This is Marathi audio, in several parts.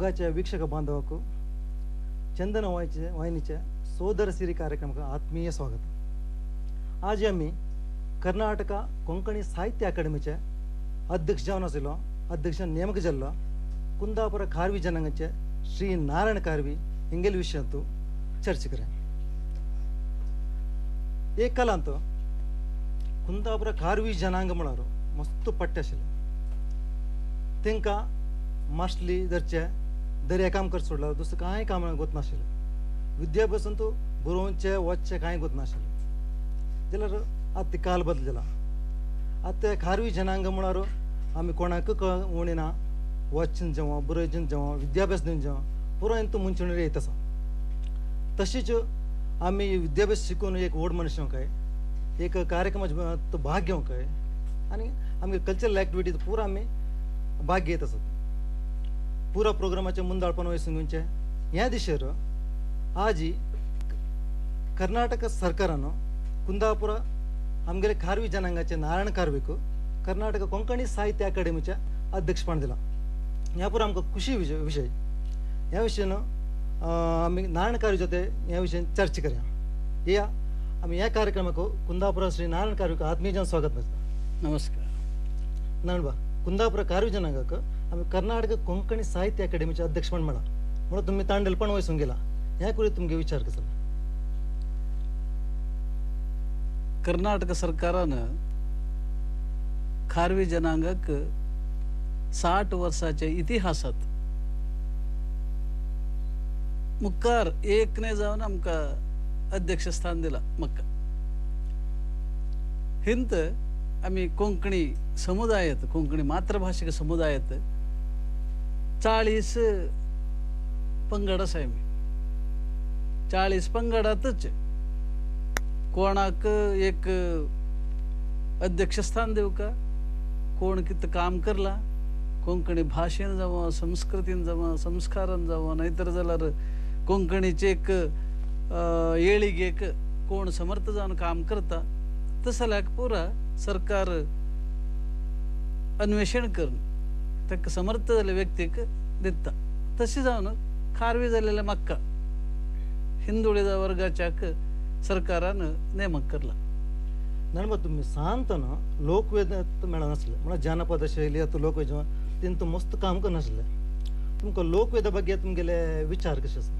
मोगाच्या वीक्षक बांधवांको चंदन वाहिनीच्या सोदर सिरी कार्यक्रम का आत्मीय स्वागत। आज आम्ही कर्नाटक कोंकणी साहित्य अकादमीच्या अध्यक्ष जावन आशिल्लो अध्यक्ष नेमक जाल्लो कुंदापुर कार्वी जनांगाचे श्री नारायण कार्वी हिंगेल विशय चर्चा करें। एक कालांत कुंदापुर कार्वी जनांग म्हळ्यार मस्त पट्टे आशिल्ले। तेंका मास्टली धरचे दर्या काम कर सोडल्यार दुसरें कांय काम गोत नाशिल्लें। विद्याभ्यासान तूं बरोवचें वचचें कांय गोत नाशिल्लें। जाल्यार आतां ते काल बदलला। आतां ते कार्वी जनांग म्हळ्यार आमी कोणाक उणिना वचन जेवं बरोवचें जेवं विद्याभ्यास दिवन जेवं पुरो तूं मुंचणेर येत आसा। तशीच आमी विद्याभ्यास शिकून एक व्हड मनीस काय एक कार्यक्रमाचो भाग घेवंक काय आनी आमगे कल्चरल एक्टिविटीज पुरो आमी भाग घेत आसात। पुरा प्रोग्रामाचे मुंदाळपण वयसून घेवचे ह्या दिशेर आज कर्नाटक सरकारान कुंदापुर आमगेले कार्वी जनांगाचे नारायण कार्वीक कर्नाटक कोंकणी साहित्य अकादमीच्या अध्यक्षपण दिला। ह्या पुरो आमकां खुशी विषय ह्या विशयान आमी नारायण कार्वी जोते ह्या विशयान चर्चा करया। या आमी ह्या कार्यक्रमाक कुंदापुर श्री नारायण कार्वीक आत्मीयजन स्वागत करता। नमस्कार नारायण बा कुंदापुर कार्वी जनांगाक आमी कर्नाटक कोंकणी साहित्य अकादमीचे अध्यक्षपण मेळ्ळा म्हणून तुम्ही तांडेलपण वयसून गेला ह्या कुरीत तुमगे विचार कसो? कर्नाटक सरकारान खारवी जनांगाक 60 वर्षाच्या इतिहासात मुखार एकने जावन आमकां अध्यक्ष स्थान दिला। म्हाका हिंत आमी कोंकणी समुदायात कोंकणी मातृभाषिक समुदायात 40 पंगड आसा। आमी 40 पंगडातच कोणाक एक अध्यक्ष स्थान दिवका कोण कितें काम करला कोंकणी भाशेन जावं संस्कृतीन जावं संस्कारान जावं नाहीतर जाल्यार कोंकणीचे एक येळिगेक कोण समर्थ जावन काम करता तसल्याक पुरा सरकार अन्वेषण करून ताका समर्थ जाल्ल्या व्यक्तीक दिता। तशी जावन खारवी जाल्लेल्या म्हाका हिंदुळी वर्गाच्याक सरकारान नेमक करला। नारायण तुम्ही सांगतना लोकवेद मेळना नासले म्हणजे जानपद शैली आता लोकवेद तेन तूं मस्त काम करनासले। तुमकां लोकवेदा ಬಗ್ಗೆ तुमगेले विचार कशे आसा?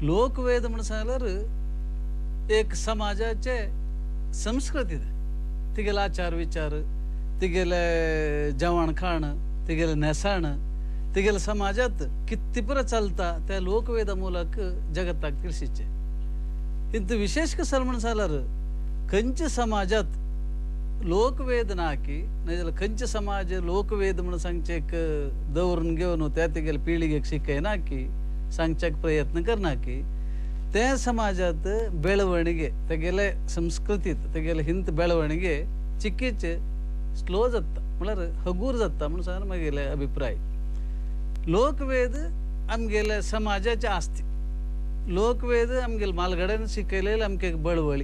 लोकवेद म्हणून सांगल्यार एक समाजाचे संस्कृती तिगेले आचार विचार तिगेले जेवण खाण तिगेले नेसाण तिगेले समाजात किती पुरा चलता त्या लोकवेदा ಮೂಲಕ जगताक ತಿಳಿಸಿचे। इंत विशेष कसं म्हणून सांगल्यार खंयच्या समाजात लोकवेद नाकी नाजाल्यार खंयचे समाज लोकवेद म्हणून सांगचे एक दवरून घेवन त्या तिगेले पिळगेक शिकयना की सांगच्याक प्रयत्न करना की त्या समाजात बेळवणिगे तेगेले संस्कृतीत तेगेले हिंत बेळवणिगे चिकीचे स्लो जाता म्हळ्यार हगूर जाता म्हणून सांगून म्हगेले अभिप्राय। लोकवेद आमगेले समाजाचे आस्ती लोकवेद आमगेले मालगड्यान शिकयलेले आमकां एक बळवळी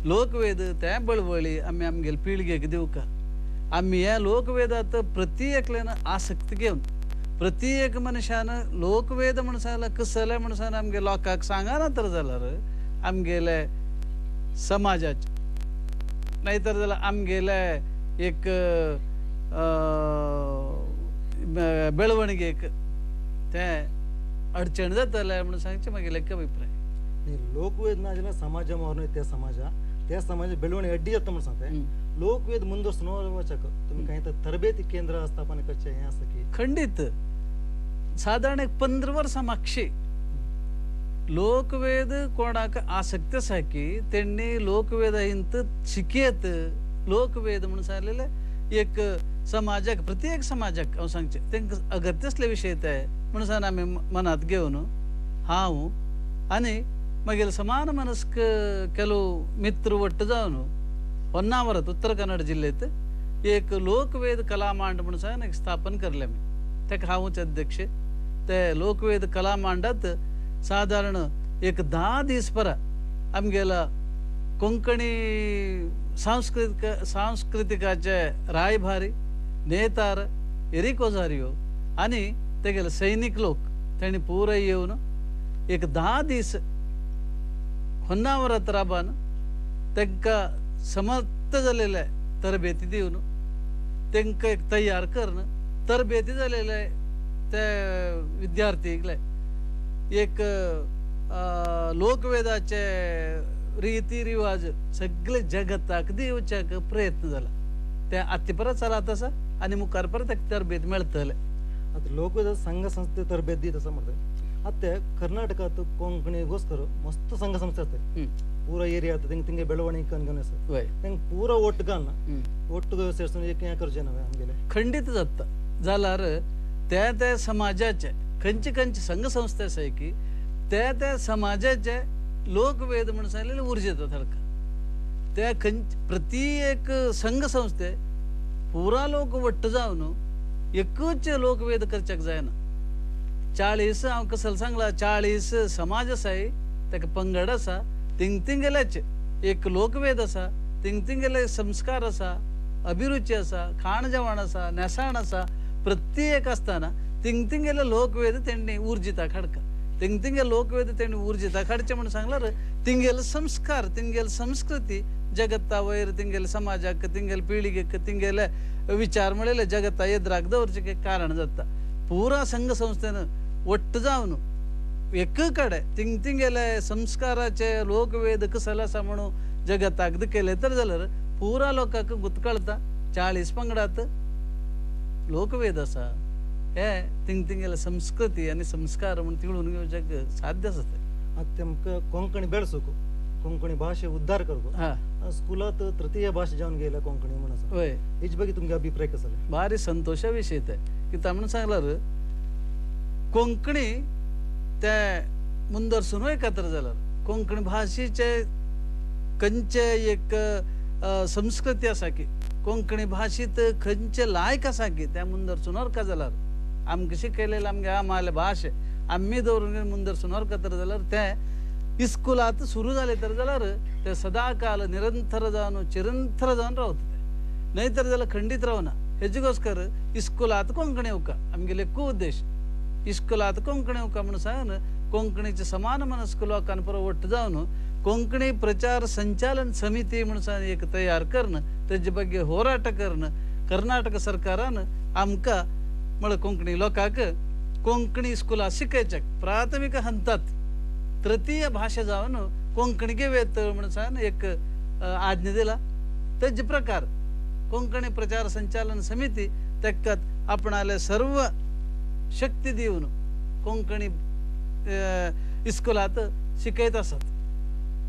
लोकवेद त्या बळवळी आमी आमगेले पिळगेक दिवका। आमी ह्या लोकवेदात प्रत्येकल्यान आसक्ती घेवन प्रत्येक मनशान लोकवेद म्हणून सांगला कसले म्हणून सांग आमगे लोकांक सांगना तर जाल्यार आमगेले समाजाचे नाहीतर जाल्यार आमगेले एक बेळवणिगेक ते अडचण जातले म्हणून सांगचे म्हगेले एक अभिप्राय। लोकवेद ना जाल्यार समाजा मोर त्या समाजा बेळवणी अड्डी जाता म्हणून सांगता। लोकवेद ಮುಂದುವರಿಸೋಣ वचक तुम्ही काही तरबेती केंद्र स्थापन करचे हे असं की खंडित साधारण 15 वर्सां मागची लोकवेद कोणाक आसक्ती आसा की त्यांनी लोकवेदा हिंत शिकयत लोकवेद म्हणून सांगलेले एक समाजाक प्रत्येक समाजाक हांव सांगचे तांकां अगत्य असले विशय ते म्हणून सांग आमी मनात घेवन हांव आनी मागीर समान मनस्क केलो मित्र वट्ट जावन ಹೊನ್ನಾವರत उत्तर कन्नड जिल्ह्यात एक लोकवेद कलामांड म्हणून सांग एक स्थापन करले आमी ताका हांवूच अध्यक्ष। ते लोकवेद कलामांडात साधारण एक 10 दीस परा आमगेला कोंकणी सांस्कृतिकाचे रायभारी नेतार एरिक ओझारियो आणि तेगेले सैनिक लोक त्यांनी पूर येऊन एक 10 दीस होन्नावरात राबान तांकां समर्थ जालेले तरबेती दिवन तांकां एक तयार करून तरबेती जालेले ते विद्यार्थीक एक लोकवेदाचे रीती रिवाज सगळे जगताक दिवच्याक प्रयत्न जाला ते आत्ती परत चलत आसा आनी मुखार परत एक तरबेत मेळटले आता लोकवेद संघ संस्थे तरबेत दीत असं म्हणतात आता कर्नाटकात कोंकणीಗೋಸ್ಕರ मस्त संघ संस्थे असते पूरा एरिया तिंगे ಬೆಳವಣಿಗೆ कनगन असं वय पूरा ಒಟ್ಟುಗಾನ ಒಟ್ಟುಗ ಸೇರ್ಸೋಣ ಏಕೆ करचे नवे आमगेले खंडित जाता जाल्यार त्या समाजाचे खंयचे खंयचे संघ संस्थे आसा की त्या समाजाचे लोकवेद म्हणून सांगलेले उर्जेतात हडका त्या प्रति एक संघ संस्थे पुरा लोक वट्ट जावन एकूच लोकवेद करच्याक जायना 40 हांव कसं सांगला 40 समाज आसाय ताका पंगड आसा तिंगेलेच एक लोकवेद आसा तिंगेले संस्कार आसा अभिरुची आसा खाण जेवण आसा नेसाण आसा प्रत्येक आसतना तिंगेले लोकवेद तेंणी उर्जिता हाडका तिंगे लोकवेद तेंणी उर्जिता हाडचे म्हणून सांगल्यार तिंगेले संस्कार तिंगेले संस्कृती जगता वयर तिंगेले समाजाक तिंगेले पिळगेक तिंगेले विचार म्हळेले जगता एदराक दवरचे कारण जाता पुरा संघ संस्थेन वट्ट जावन एक कಡೆ तिंगेले संस्काराचे लोकवेद कसल आसा म्हणून जगताक केले तर जाल्यार पुरा लोकांक गुतकळता 40 पंगडात लोकवेद आसा हे तिंगेले संस्कृती आणि संस्कार म्हणून तिळून घेवच्याक साध्य आसा आता तेमकां कोंकणी बेळसूंक कोंकणी भाषे उद्धार करप स्कुलात तृतीय भाषा जावन गेल्या कोंकणी म्हणून आसा वय हेच बघी तुमगे अभिप्राय कसो भारी संतोषा विशय ते कित्याक म्हणून सांगल्यार कोंकणी ते मुंदरसून एकत्र जाल्यार कोंकणी भाशेचे खंयचे एक संस्कृती आसा की कोंकणी भाशेत खंयचे लायक आसा की त्या मुंदरसून का जाल्यार आमकां शिकयलेले आमगे आमाले भाशे आम्ही दवरून मुंदरसून एकत्र जाल्यार ते इस्कुलात सुरू जाले तर जाल्यार ते सदाकाल निरंतर जावन चिरंतर जावन रावता ते नाहीतर जाल्यार खंडीत रावना हेजेगोस्कर इस्कुलात कोंकणी येवका आमगेले एकूच उद्देश इस्कुलात कोंकणी येवका म्हणून सांगून कोंकणीचे समान मनस्क लोकांन परवट्ट जावन कोंकणी प्रचार संचालन समिती म्हणून सांग एक तयार करणं तेजे बग्गे होराट करणं कर्नाटक सरकारान आमकां म्हळ्यार कोंकणी लोकांक कोंकणी इस्कुलात शिकयच्याक प्राथमिक हंतात तृतीय भाषा जावन कोंकणी घेवेत म्हणून सांग एक आज्ञा दिला तेजे प्रकार कोंकणी प्रचार संचालन समिती तेकात आपणाले सर्व शक्ती दिवन कोंकणी इस्कुलात शिकयत आसात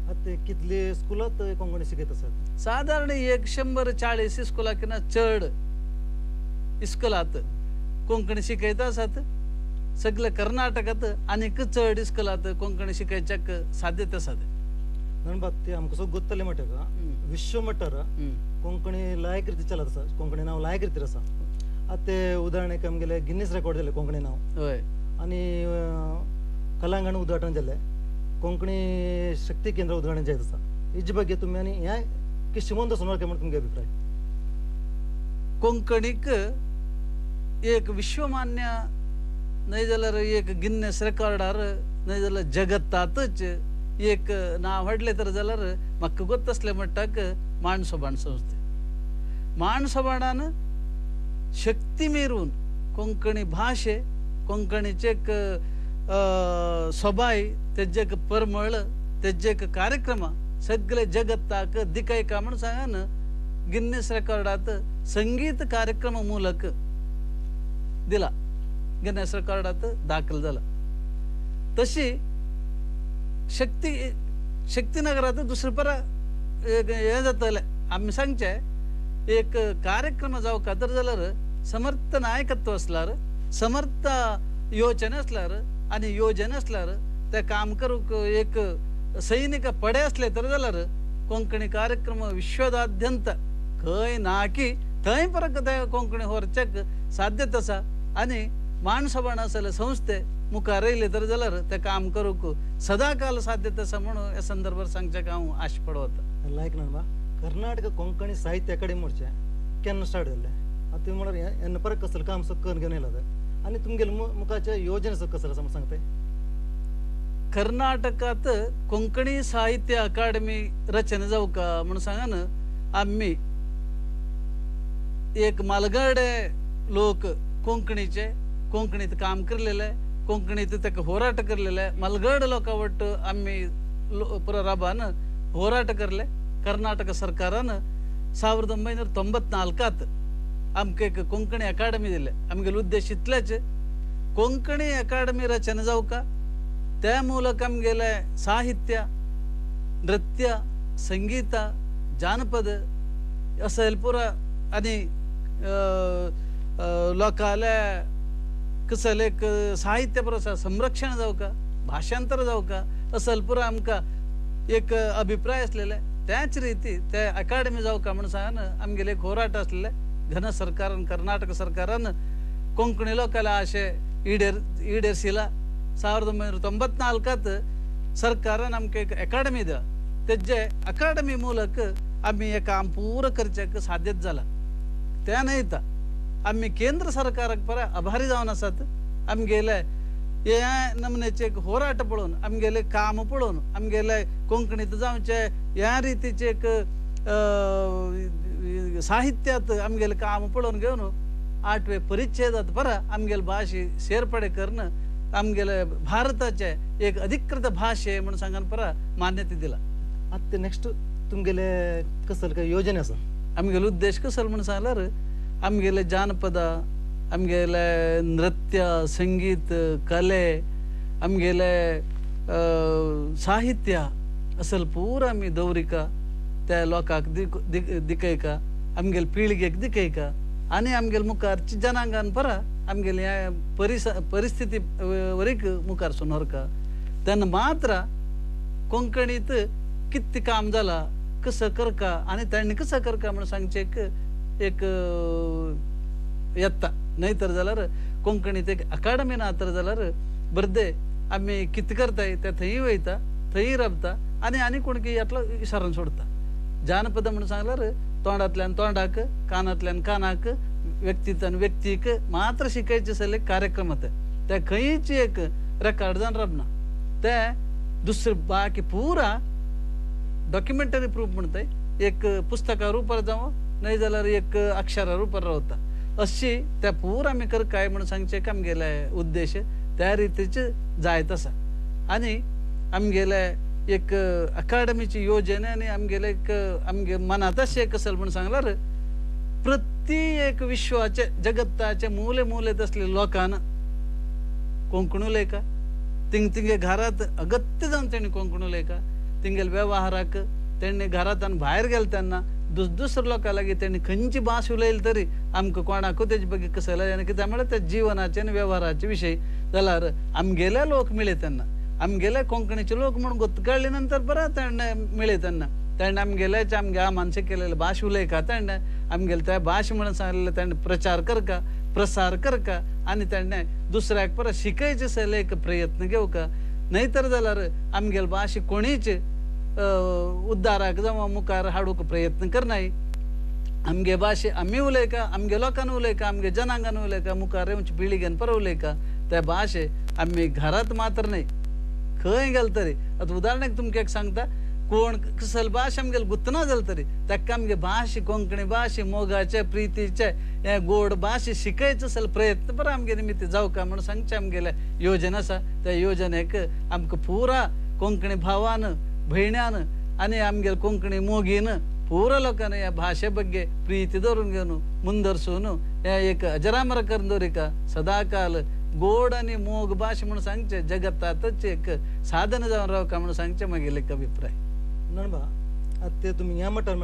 आता कितले स्कुलात कोंकणी शिकयत आसात साधारण 140 इस्कुलाकिना चड इस्कुलात कोंकणी शिकयत आसात सगळे कर्नाटकात आनीक चड इस्कुलात कोंकणी शिकयच्याक साध्यता आसा नणबात ते आमकां सगळं ಗೊತ್ತले म्हणटा विश्व मट्टार कोंकणी लायक ರೀತಿ चलत आसा कोंकणी नाव लायक ರೀತಿ आसा आता ते उदाहरणेक आमगेले गिनीस रेकॉर्ड जाले कोंकणी नाव होय आनी कलांगण उद्घाटन जाले कोंकणी शक्ती केंद्र उद्घाटन जायत आसा हेजे ಬಗ್ಗೆ तुम्ही आनी ह्या किशमोंद सुनार म्हणून तुमगे अभिप्राय कोंकणीक एक विश्वमान्य नाही जाल्यार एक गिन्नेस रेकॉर्डार नाही जाल्यार जगतातच एक नाव हाडले तर जाल्यार म्हाका गोत असले म्हणटाक माणसोबाण संस्थे माणसोबाणान शक्ती मेरून कोंकणी भाषे कोंकणीचे एक सोबाय तेजे एक परमळ तेजे एक कार्यक्रम सगळे जगताक दिकायका म्हणून सांगान गिन्नेस रेकॉर्डात संगीत कार्यक्रम मूलक दिला गिन्नेस रेकॉर्डात दाखल झाला तशी शक्तीनगरात दुसरे पर हे जातले आम्ही सांगचे एक कार्यक्रम जावका तर जाल्यार समर्थ नायकत्व असल्यार समर्थ योजना असल्यार आणि योजना असल्यार ते काम करूक एक सैनिक पडे असले तर जाल्यार कोंकणी कार्यक्रम विश्वदाद्यंत खंय ना की थंय परत ते कोंकणी व्हरच्याक साध्यता आसा आणि माणसोबाण असले संस्थे मुखार येयले तर जाल्यार ते काम करूक सदाकाल साध्यता आसा म्हणून ह्या संदर्भात सांगच्याक हांव आश पडवता लायक नणबा कर्नाटक कोंकणी साहित्य अकादमी म्हणचे केन्ना स्टार्ट जाल्ले आता तुम्ही म्हळ्यार येन्ना परत कसले काम करून घेवन येयला आणि तुमगेल मुखाच्या योजनेचं कसं असं सांगताय? कर्नाटकात कोंकणी साहित्य अकादमी रचना जाऊ का म्हणून सांगा ना. आम्ही एक मालगाडे लोक कोंकणीत काम करलेले, कोंकणीत तक होराट करलेले मलगड लोकांवट आम्ही राबान होराट करले. कर्नाटक सरकारान 1994 आमक एक कोंकणी अकादमी दिले. आमगे उद्देश इतलेच कोंकणी अकादमी रचना जाऊ का, त्या ಮೂಲಕ आमगेले साहित्य, नृत्य, संगीत, जानपद असेल पुरा आणि लोकाले कसं एक साहित्य पुरसा संरक्षण जाऊ का, भाषांतर जाऊ का असेल पुरा आमका एक अभिप्राय असलेला. त्याच रीती त्या अकादमी जाऊ का म्हणून सांगा ना. आमगेले एक होराट असलेले घन सरकारान कर्नाटक सरकारान कोंकणी लोकाला असे ಈಡೇರಿಸಿಲ್ಲ. 1994 सरकारान आमका एक अकादमी दिला. त्याचे अकादमी ಮೂಲಕ आम्ही एक काम पूर्ण करच्याक साध्यच झाला. त्या नाही तर आम्ही केंद्र सरकाराक पर आभारी जाऊन असत. आमगेले या नमनेचे एक होराट पळून आमगेले काम पळून आमगेले कोंकणीत जाऊचे या रीतीचे एक साहित्यात आमगेले काम पळून घेऊन 8वे परिच्छेदात पर आमगेल भाषे सेर्पडे करणं आमगेले भारताचे एक अधिकृत भाषे म्हणून सांगन पर मान्यते दिला. आता नेक्स्ट तुमगेले कसं काय योजने असं? आमगेले उद्देश कसं म्हणून सांगल्यार आमगेले जानपद, आमगेले नृत्य, संगीत, कले, आमगेले साहित्य असल पूरा आम्ही दौरिका त्या लोकांक दिकयका, आमगेल पिळगेक दिकयका आणि आमगेल मुखारची जनांगान पर आमगेल या परिस्थिती वरीक मुखार सुनोर का. त्यांना मात्र कोंकणीत किती काम झाला कसं करका आणि त्यांनी कसं करका म्हणून सांगचे एक येता. नाहीतर जाल्यार कोंकणीत एक अकादमी ना तर जाल्यार बर्दे आम्ही किती करताय त्या थंय वयता, थंय रबता आणि कोणकी यातलं विसरून सोडता. जानपद म्हणून सांगल्यार तोंडातल्यान तोंडाक, कानातल्यान कानाक, व्यक्तीतन व्यक्तीक मात्र शिकायचे सगळे कार्यक्रम होते. त्या खंयची एक रेकॉर्ड जावन रबना. ते दुसरे बाकी पुरा डॉक्युमेंटरी प्रूफ म्हणताय एक पुस्तका रूपार जावं नाही जाल्यार एक अक्षरा रूपार रावता. अशी त्या पूर आम्ही कर काय म्हणून सांगचे काम गेलाय उद्देश त्या रीतीचे जाय तसा. आणि आमगेले एक अकादमीची योजना आणि आमगेले एक आमगे मनात असे कसल म्हणून सांगल्यार प्रत्येक विश्वाचे जगताचे मूले मूलेत असलेल्या लोकांना कोंकणी उलयका, तिंगे घरात अगत्य जाऊन त्यांनी कोंकणी उलयका. तिंगेल व्यवहाराक त्यांनी घरातून बाहेर गेल त्यांना दुसऱ्या लोकांना लागी त्यांनी खंयची भास उलयली तरी आमकां कोणाक तेजे बगे कसं जालें कित्याक त्या जीवनाचे आणि व्यवहाराचे विषय जाल्यार आमगेले लोक मिळे त्यांना आमगेले कोंकणीचे लोक म्हणून गोत कळले नंतर बरं त्यांना मिळे त्यांना आमगेलेच आमगे माणसे केलेले भाष उलयका त्यांना आमगेले त्या भाष म्हणून सांगलेले त्यांनी प्रचार करका, प्रसार करका आणि त्यांना दुसऱ्याक परत शिकायचे सगळे एक प्रयत्न घेऊ का. नाहीतर जाल्यार आमगेल भाषे कोणीच उद्धाराक जावं मुखार हाडूक प्रयत्न करनाय. आमगे भाषे आम्ही उलयका, आमगे लोकांना उलयका, आमगे जनांगान उलयका, मुखार येवची पिळगेन पर उलयका. त्या भाषे आम्ही घरात मात्र नाही खंय गेल तरी. आता उदाहरणाक तुमका एक सांगता कोण कसल भाषा आमगेल गुतना जाल तरी ताका आमगे भाषे कोंकणी भाषे मोगाचे प्रीतीचे हे गोड भाषे शिकायचं असेल प्रयत्न पर आमगे निमित्त जाऊ का म्हणून सांगचे आमगेल्या योजना आसा. त्या योजनेक आमकां पुरा कोंकणी भावान भयण्यान आणि आमगेल कोंकणी मोगीन पूरा लोकांना या भाषे ಬಗ್ಗೆ प्रीती धरून घेऊन ಮುಂದರ್ಸೂन या एक अजरामर करून दवरिका सदाकाल गोड आणि मोग भाषे म्हणून सांगचे जगतातच एक साधन जाऊन राव का म्हणून सांगचे मागेले एक अभिप्राय. नणबा आता तुम्ही या मटार